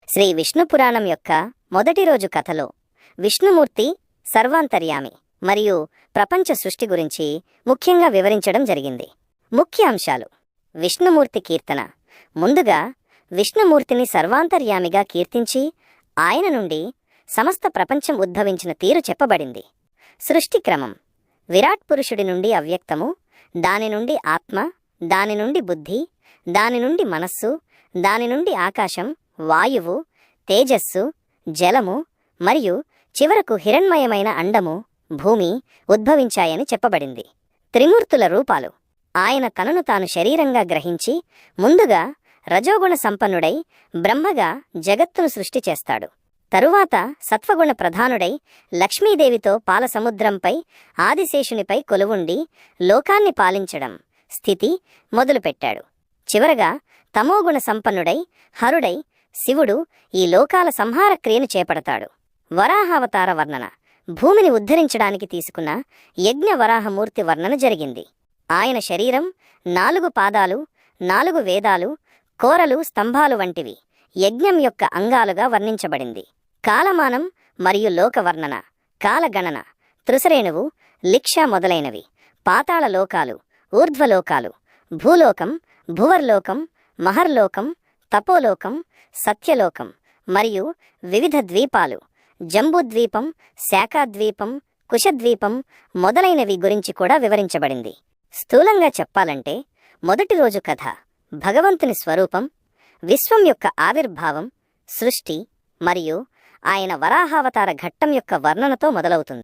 శ్రీ విష్ణు పురాణం యొక్క మొదటి రోజు కథలో విష్ణుమూర్తి సర్వాంతర్యామి మరియు ప్రపంచ సృష్టి గురించి ముఖ్యంగా వివరించడం జరిగింది. ముఖ్య అంశాలు: విష్ణుమూర్తి కీర్తన. ముందుగా విష్ణుమూర్తిని సర్వాంతర్యామిగా కీర్తించి ఆయన నుండి సమస్త ప్రపంచం ఉద్భవించిన తీరు చెప్పబడింది. సృష్టి క్రమం: విరాట్ పురుషుడి నుండి అవ్యక్తము, దాని నుండి ఆత్మ, దాని నుండి బుద్ధి, దాని నుండి మనస్సు, దాని నుండి ఆకాశం, వాయువు, తేజస్సు, జలము మరియు చివరకు హిరణ్మయమైన అండము, భూమి ఉద్భవించాయని చెప్పబడింది. త్రిమూర్తుల రూపాలు: ఆయన తనను తాను శరీరంగా గ్రహించి ముందుగా రజోగుణ సంపన్నుడై బ్రహ్మగా జగత్తును సృష్టి చేస్తాడు. తరువాత సత్వగుణ ప్రధానుడై లక్ష్మీదేవితో పాలసముద్రంపై ఆదిశేషునిపై కొలువుండి లోకాన్ని పాలించడం స్థితి మొదలుపెట్టాడు. చివరగా తమోగుణ సంపన్నుడై హరుడై శివుడు ఈ లోకాల సంహార క్రియను చేపడతాడు. వరాహావతార వర్ణన: భూమిని ఉద్ధరించడానికి తీసుకున్న యజ్ఞ వరాహమూర్తి వర్ణన జరిగింది. ఆయన శరీరం 4 పాదాలు, 4 వేదాలు, కోరలు, స్తంభాలు వంటివి యజ్ఞం యొక్క అంగాలుగా వర్ణించబడింది. కాలమానం మరియు లోకవర్ణన: కాలగణన, త్రిసరేణువు, లిక్ష మొదలైనవి. పాతాళ లోకాలు, ఊర్ధ్వలోకాలు, భూలోకం, భువర్లోకం, మహర్లోకం, తపోలోకం, సత్యలోకం మరియు వివిధ ద్వీపాలు, జంబూద్వీపం, శాఖాద్వీపం, కుశద్వీపం మొదలైనవి గురించి కూడా వివరించబడింది. స్థూలంగా చెప్పాలంటే మొదటి రోజు కథ భగవంతుని స్వరూపం, విశ్వం యొక్క ఆవిర్భావం, సృష్టి మరియు ఆయన వరాహావతార ఘట్టం యొక్క వర్ణనతో మొదలవుతుంది.